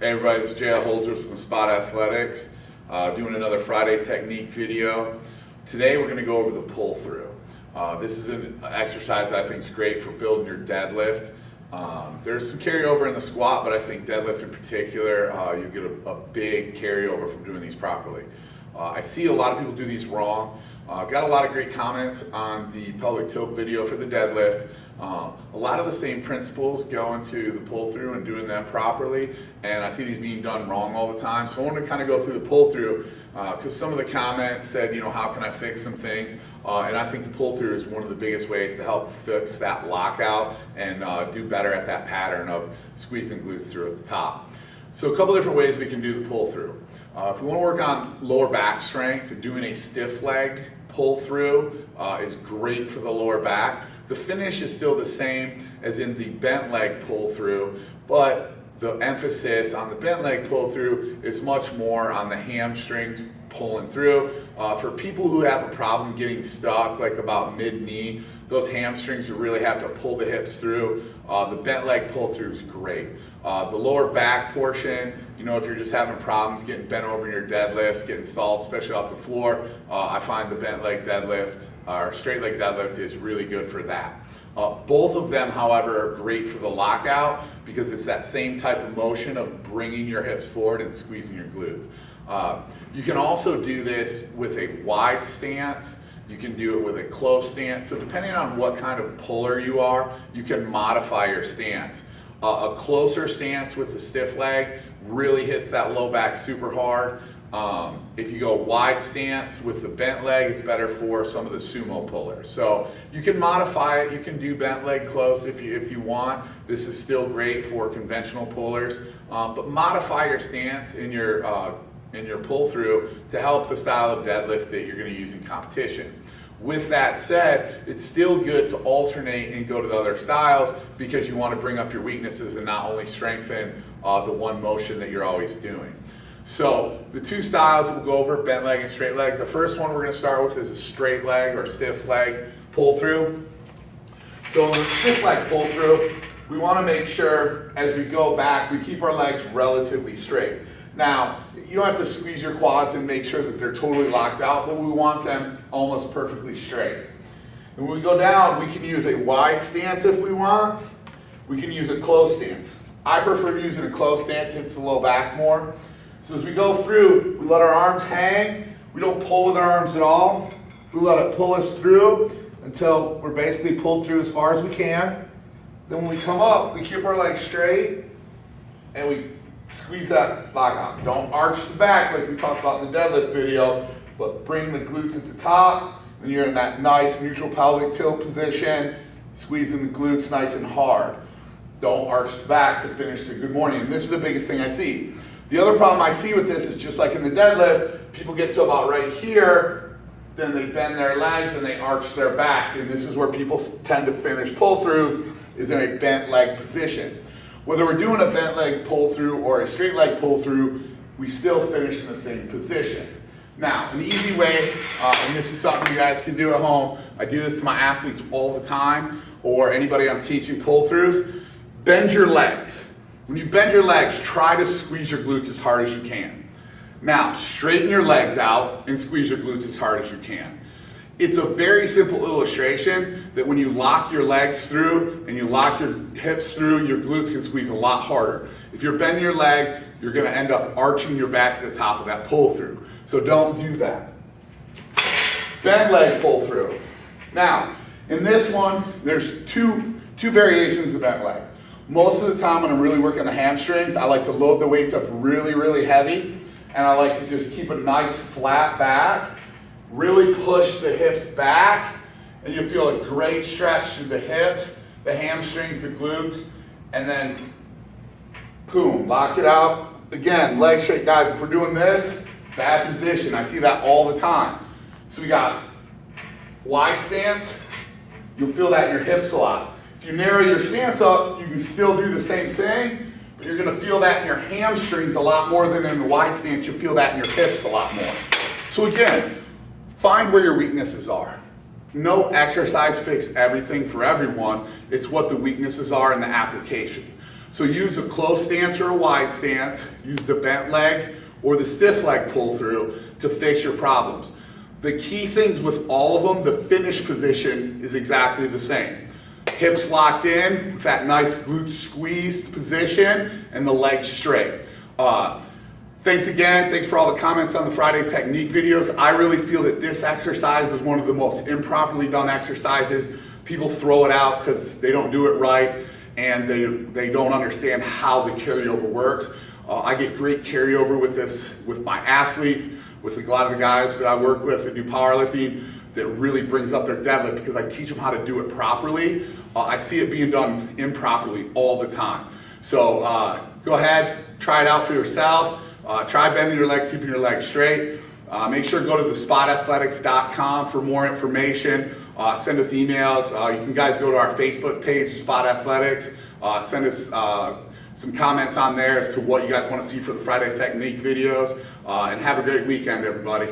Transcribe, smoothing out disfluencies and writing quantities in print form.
Hey everybody, this is Jay Holdsworth from Spot Athletics, doing another Friday technique video. Today we're going to go over the pull through. This is an exercise that I think is great for building your deadlift. There's some carryover in the squat, but I think deadlift in particular, you get a big carryover from doing these properly. I see a lot of people do these wrong. Got a lot of great comments on the pelvic tilt video for the deadlift. A lot of the same principles go into the pull through and doing them properly, and I see these being done wrong all the time. So I want to kind of go through the pull through because some of the comments said, you know, how can I fix some things? And I think the pull through is one of the biggest ways to help fix that lockout and do better at that pattern of squeezing glutes through at the top. So a couple different ways we can do the pull through. If we want to work on lower back strength, doing a stiff legged pull through is great for the lower back. The finish is still the same as in the bent leg pull through, but the emphasis on the bent leg pull through is much more on the hamstrings pulling through. For people who have a problem getting stuck, like about mid-knee, those hamstrings, you really have to pull the hips through. The bent leg pull through is great. The lower back portion, you know, if you're just having problems getting bent over in your deadlifts, getting stalled, especially off the floor, I find the bent leg deadlift or straight leg deadlift is really good for that. Both of them, however, are great for the lockout because it's that same type of motion of bringing your hips forward and squeezing your glutes. You can also do this with a wide stance. You can do it with a close stance. So depending on what kind of puller you are, you can modify your stance. A closer stance with the stiff leg really hits that low back super hard. If you go wide stance with the bent leg, it's better for some of the sumo pullers. So you can modify it. You can do bent leg close if you want. This is still great for conventional pullers, but modify your stance in your pull through to help the style of deadlift that you're going to use in competition. With that said, it's still good to alternate and go to the other styles because you want to bring up your weaknesses and not only strengthen the one motion that you're always doing. So the two styles that we'll go over, bent leg and straight leg. The first one we're going to start with is a straight leg or stiff leg pull through. So in the stiff leg pull through, we want to make sure as we go back, we keep our legs relatively straight. Now, you don't have to squeeze your quads and make sure that they're totally locked out, but we want them almost perfectly straight. And when we go down, we can use a wide stance if we want. We can use a closed stance. I prefer using a closed stance, hits the low back more. So as we go through, we let our arms hang. We don't pull with our arms at all. We let it pull us through until we're basically pulled through as far as we can. Then when we come up, we keep our legs straight and we squeeze that lockout. Don't arch the back like we talked about in the deadlift video, but bring the glutes at the top. Then you're in that nice neutral pelvic tilt position, squeezing the glutes nice and hard. Don't arch the back to finish the good morning. And this is the biggest thing I see. The other problem I see with this is just like in the deadlift, people get to about right here, then they bend their legs and they arch their back. And this is where people tend to finish pull-throughs, is in a bent leg position. Whether we're doing a bent leg pull through or a straight leg pull through, we still finish in the same position. Now, an easy way, and this is something you guys can do at home, I do this to my athletes all the time, or anybody I'm teaching pull throughs, bend your legs. When you bend your legs, try to squeeze your glutes as hard as you can. Now, straighten your legs out and squeeze your glutes as hard as you can. It's a very simple illustration that when you lock your legs through and you lock your hips through, your glutes can squeeze a lot harder. If you're bending your legs, you're going to end up arching your back at the top of that pull through. So don't do that. Bend leg pull through. Now, in this one, there's two variations of the bent leg. Most of the time when I'm really working the hamstrings, I like to load the weights up really, really heavy, and I like to just keep a nice flat back. Really push the hips back, and you'll feel a great stretch through the hips, the hamstrings, the glutes, and then boom, lock it out. Again, leg straight, guys. If we're doing this, bad position. I see that all the time. So we got wide stance. You'll feel that in your hips a lot. If you narrow your stance up, you can still do the same thing, but you're going to feel that in your hamstrings a lot more than in the wide stance. You'll feel that in your hips a lot more. So again, find where your weaknesses are. No exercise fits everything for everyone. It's what the weaknesses are in the application. So use a closed stance or a wide stance, use the bent leg or the stiff leg pull through to fix your problems. The key things with all of them, the finish position is exactly the same. Hips locked in, with that nice glute squeezed position, and the legs straight. Thanks again. Thanks for all the comments on the Friday technique videos. I really feel that this exercise is one of the most improperly done exercises. People throw it out because they don't do it right and they don't understand how the carryover works. I get great carryover with this with my athletes, with a lot of the guys that I work with that do powerlifting, that really brings up their deadlift because I teach them how to do it properly. I see it being done improperly all the time. So go ahead, try it out for yourself. Try bending your legs, keeping your legs straight. Make sure to go to thespotathletics.com for more information. Send us emails. You can guys go to our Facebook page, Spot Athletics. Send us some comments on there as to what you guys want to see for the Friday technique videos. And have a great weekend, everybody.